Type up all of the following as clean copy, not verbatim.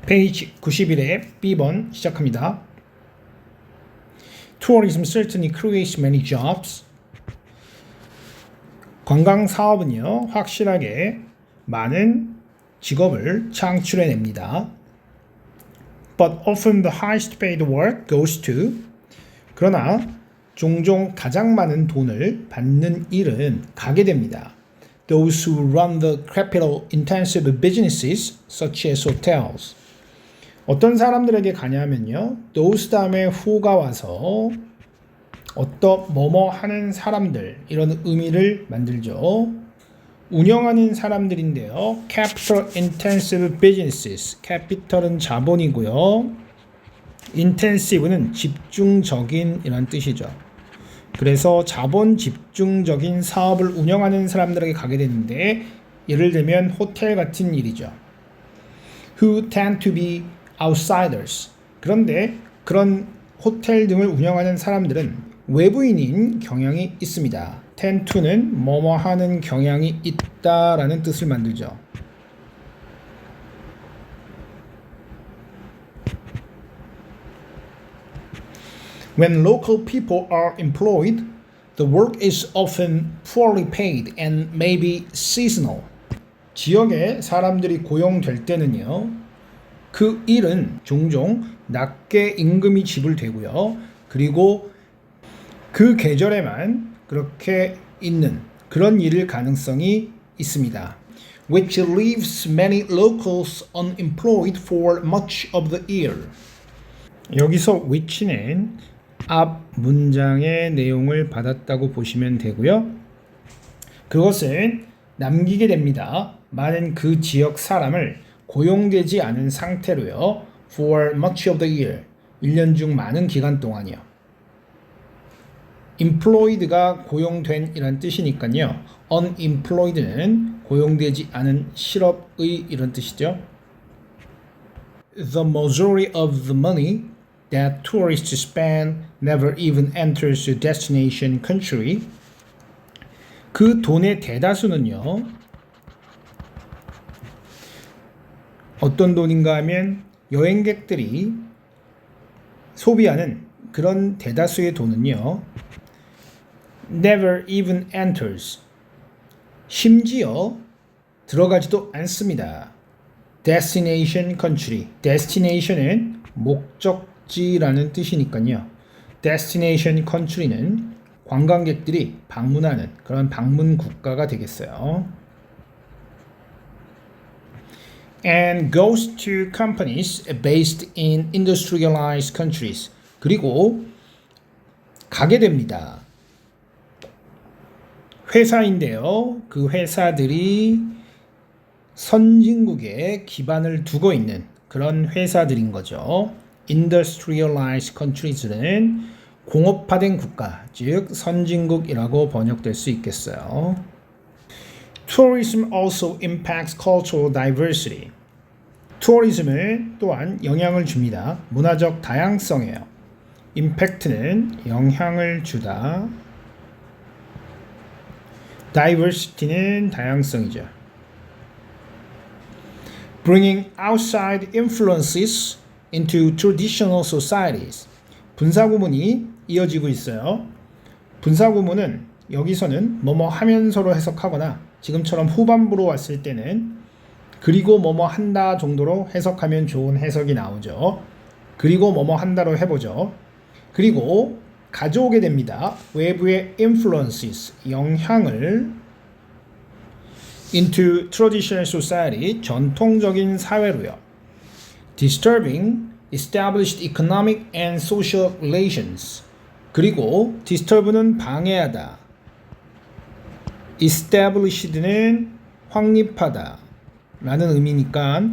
페이지 91의 B번 시작합니다. Tourism certainly creates many jobs. 관광 사업은요, 확실하게 많은 직업을 창출해냅니다. But often the highest paid work goes to. 그러나 종종 가장 많은 돈을 받는 일은 가게 됩니다. Those who run the capital-intensive businesses, such as hotels. 어떤 사람들에게 가냐면요, those 다음에 who가 와서 어떤 뭐뭐 하는 사람들 이런 의미를 만들죠. 운영하는 사람들인데요, capital-intensive businesses. capital은 자본이고요, intensive는 집중적인 이란 뜻이죠. 그래서 자본 집중적인 사업을 운영하는 사람들에게 가게 되는데, 예를 들면 호텔 같은 일이죠. Who tend to be outsiders. 그런데 그런 호텔 등을 운영하는 사람들은 외부인인 경향이 있습니다. tend to는 뭐뭐 하는 경향이 있다라는 뜻을 만들죠. When local people are employed, the work is often poorly paid and may be seasonal. 지역에 사람들이 고용될 때는요, 그 일은 종종 낮게 임금이 지불되고요, 그리고 그 계절에만 그렇게 있는 그런 일일 가능성이 있습니다. Which leaves many locals unemployed for much of the year. 여기서 which는 앞 문장의 내용을 받았다고 보시면 되고요. 그것은 남기게 됩니다. 많은 그 지역 사람을 고용되지 않은 상태로요. For much of the year. 1년 중 많은 기간 동안이요. employed가 고용된 이란 뜻이니까요. unemployed는 고용되지 않은 실업의 이런 뜻이죠. The majority of the money that tourists spend never even enters the destination country. 그 돈의 대다수는요, 어떤 돈인가 하면 여행객들이 소비하는 그런 대다수의 돈은요, never even enters, 심지어 들어가지도 않습니다. destination country. destination은 목적지라는 뜻이니까요. destination country는 관광객들이 방문하는 그런 방문 국가가 되겠어요. And goes to companies based in industrialized countries. 그리고 가게 됩니다. 회사인데요, 그 회사들이 선진국에 기반을 두고 있는 그런 회사들인 거죠. industrialized countries는 공업화된 국가, 즉 선진국이라고 번역될 수 있겠어요. Tourism also impacts cultural diversity. tourism은 또한 영향을 줍니다. 문화적 다양성이에요. impact는 영향을 주다, diversity는 다양성이죠. Bringing outside influences into traditional societies. 분사구문이 이어지고 있어요. 분사구문은 여기서는 뭐뭐 하면서로 해석하거나 지금처럼 후반부로 왔을 때는 그리고 뭐뭐 한다 정도로 해석하면 좋은 해석이 나오죠. 그리고 뭐뭐 한다로 해보죠. 그리고 가져오게 됩니다. 외부의 influences, 영향을 into traditional society, 전통적인 사회로요. Disturbing established economic and social relations. 그리고 disturb는 방해하다, established는 확립하다 라는 의미니까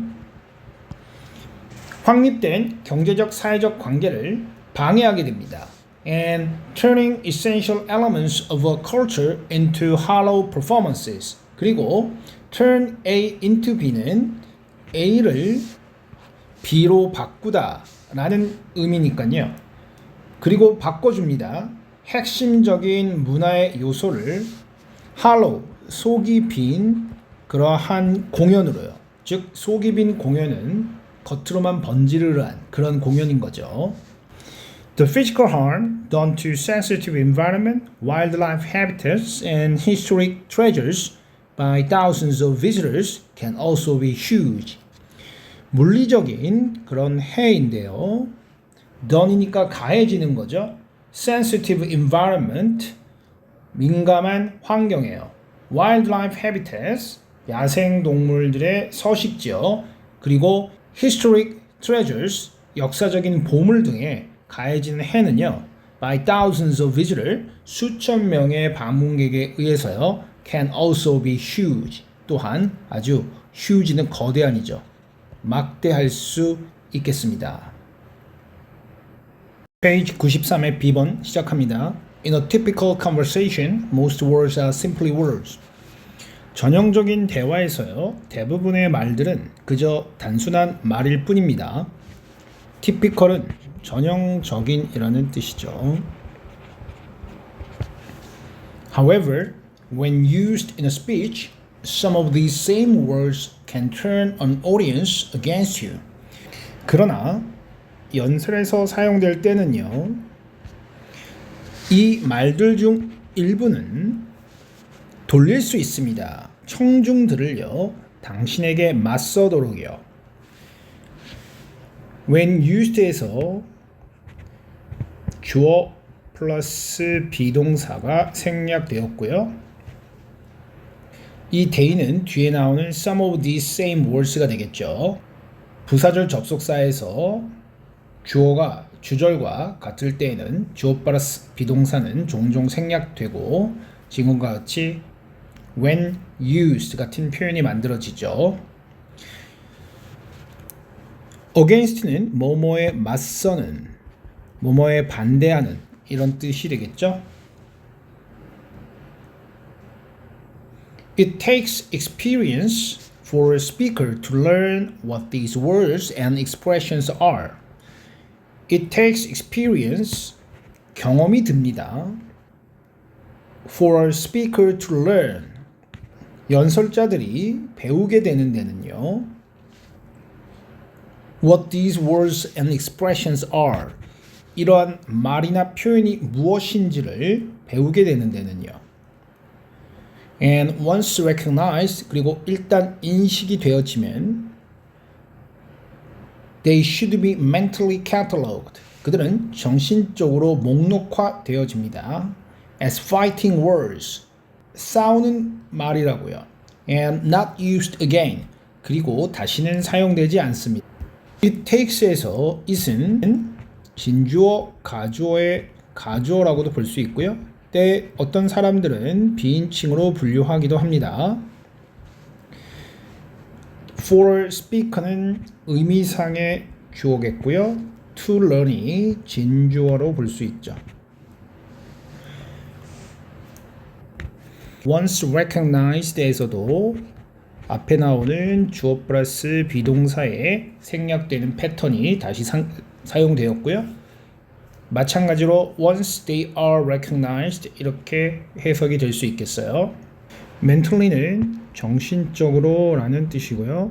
확립된 경제적 사회적 관계를 방해하게 됩니다. And turning essential elements of a culture into hollow performances. 그리고 turn A into B는 A를 B로 바꾸다 라는 의미니까요. 그리고 바꿔줍니다. 핵심적인 문화의 요소를 hollow, 속이 빈 그러한 공연으로요. 즉 속이 빈 공연은 겉으로만 번지르르한 그런 공연인 거죠. The physical harm done to sensitive environment, wildlife habitats, and historic treasures by thousands of visitors can also be huge. 물리적인 그런 해인데요. done이니까 가해지는 거죠. sensitive environment, 민감한 환경이에요. wildlife habitats, 야생 동물들의 서식지요. 그리고 historic treasures, 역사적인 보물 등에 가해지는 해는요. by thousands of visitors, 수천 명의 방문객에 의해서요. can also be huge, 또한 아주 huge는 거대한이죠. 막대할 수 있겠습니다. 페이지 93의 B번 시작합니다. In a typical conversation, most words are simply words. 전형적인 대화에서요, 대부분의 말들은 그저 단순한 말일 뿐입니다. typical은 전형적인이라는 뜻이죠. However, when used in a speech, some of these same words can turn an audience against you. 그러나 연설에서 사용될 때는요, 이 말들 중 일부는 돌릴 수 있습니다. 청중들을요, 당신에게 맞서도록요. When used에서 주어 플러스 비동사가 생략되었고요. 이 they는 뒤에 나오는 some of these same words가 되겠죠. 부사절 접속사에서 주어가 주절과 같을 때에는 주어 플러스 비동사는 종종 생략되고 지금과 같이 when used 같은 표현이 만들어지죠. against는 뭐뭐에 맞서는, 뭐뭐에 반대하는 이런 뜻이 되겠죠. It takes experience for a speaker to learn what these words and expressions are. It takes experience, 경험이 듭니다. For a speaker to learn, 연설자들이 배우게 되는 데는요. What these words and expressions are, 이러한 말이나 표현이 무엇인지를 배우게 되는 데는요. And once recognized, 그리고 일단 인식이 되어지면 they should be mentally cataloged, 그들은 정신적으로 목록화되어집니다. As fighting words, 싸우는 말이라고요. And not used again, 그리고 다시는 사용되지 않습니다. It takes에서 it은 진주어, 가주어의 가주어라고도 볼 수 있고요. 때 어떤 사람들은 비인칭으로 분류하기도 합니다. For speaker는 의미상의 주어겠고요. To learn이 진주어로 볼 수 있죠. Once recognized에서도 앞에 나오는 주어 플러스 비동사에 생략되는 패턴이 다시 사용되었고요. 마찬가지로 once they are recognized 이렇게 해석이 될 수 있겠어요. mentally는 정신적으로 라는 뜻이고요.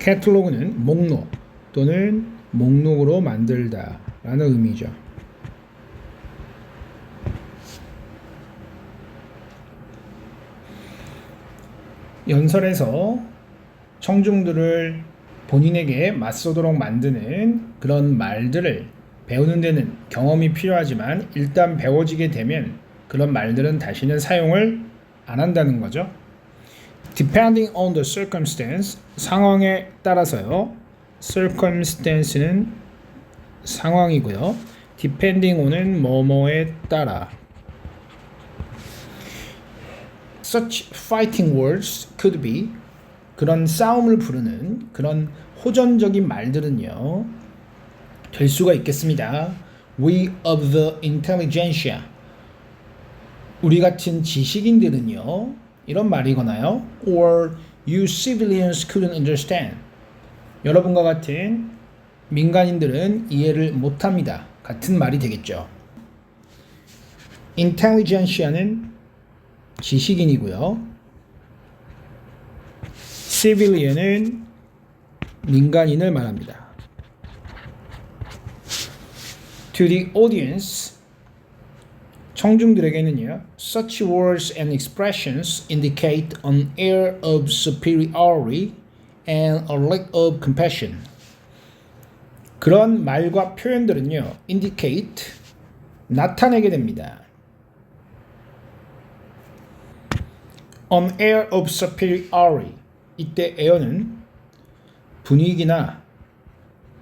catalog는 목록 또는 목록으로 만들다 라는 의미죠. 연설에서 청중들을 본인에게 맞서도록 만드는 그런 말들을 배우는 데는 경험이 필요하지만 일단 배워지게 되면 그런 말들은 다시는 사용을 안 한다는 거죠. Depending on the circumstance, 상황에 따라서요. circumstance는 상황이고요. depending on은 뭐뭐에 따라. Such fighting words could be, 그런 싸움을 부르는 그런 호전적인 말들은요 될 수가 있겠습니다. We of the intelligentsia, 우리 같은 지식인들은요 이런 말이거나요. Or you civilians couldn't understand, 여러분과 같은 민간인들은 이해를 못합니다 같은 말이 되겠죠. intelligentia는 지식인이고요. civilian은 민간인을 말합니다. To the audience, 청중들에게는요, such words and expressions indicate an air of superiority and a lack of compassion. 그런 말과 표현들은요, indicate, 나타내게 됩니다. An air of superiority. 이때 air는 분위기나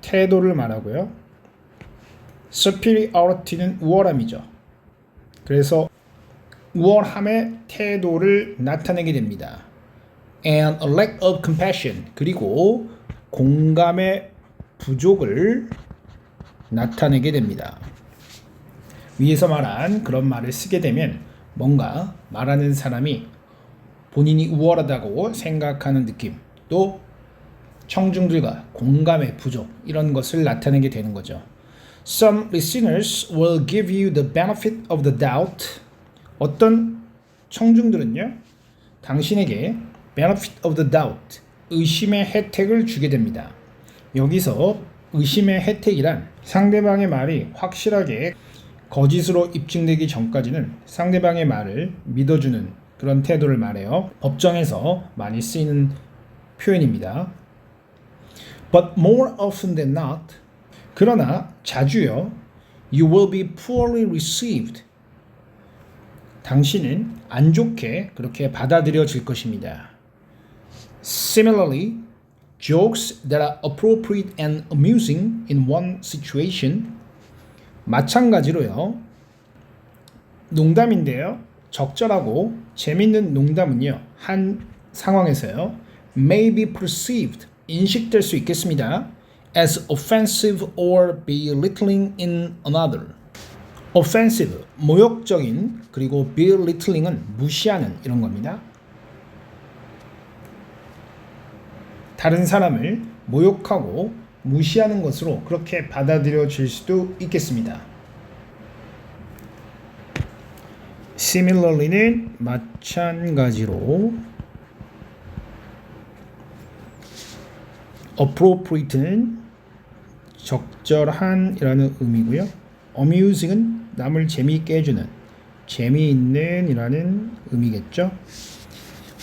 태도를 말하고요. superiority는 우월함이죠. 그래서 우월함의 태도를 나타내게 됩니다. And a lack of compassion. 그리고 공감의 부족을 나타내게 됩니다. 위에서 말한 그런 말을 쓰게 되면 뭔가 말하는 사람이 본인이 우월하다고 생각하는 느낌, 또 청중들과 공감의 부족, 이런 것을 나타내게 되는 거죠. Some listeners will give you the benefit of the doubt. 어떤 청중들은요, 당신에게 benefit of the doubt, 의심의 혜택을 주게 됩니다. 여기서 의심의 혜택이란 상대방의 말이 확실하게 거짓으로 입증되기 전까지는 상대방의 말을 믿어주는 그런 태도를 말해요. 법정에서 많이 쓰이는 표현입니다. But more often than not, 그러나 자주요, you will be poorly received. 당신은 안 좋게 그렇게 받아들여질 것입니다. Similarly, jokes that are appropriate and amusing in one situation. 마찬가지로요, 농담인데요, 적절하고 재밌는 농담은요, 한 상황에서요, may be perceived, 인식될 수 있겠습니다. as offensive or belittling in another. offensive, 모욕적인, 그리고 belittling은 무시하는, 이런 겁니다. 다른 사람을 모욕하고 무시하는 것으로 그렇게 받아들여질 수도 있겠습니다. Similarly는 마찬가지로, appropriate는 적절한 이라는 의미고요. amusing은 남을 재미있게 해주는, 재미있는 이라는 의미겠죠.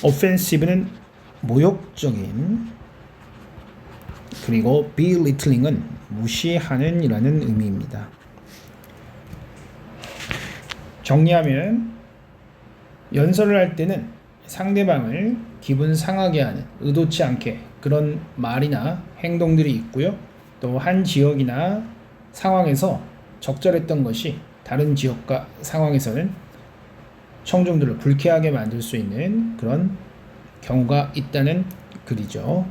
offensive는 모욕적인, 그리고 belittling은 무시하는 이라는 의미입니다. 정리하면 연설을 할 때는 상대방을 기분 상하게 하는, 의도치 않게 그런 말이나 행동들이 있고요. 또 한 지역이나 상황에서 적절했던 것이 다른 지역과 상황에서는 청중들을 불쾌하게 만들 수 있는 그런 경우가 있다는 글이죠.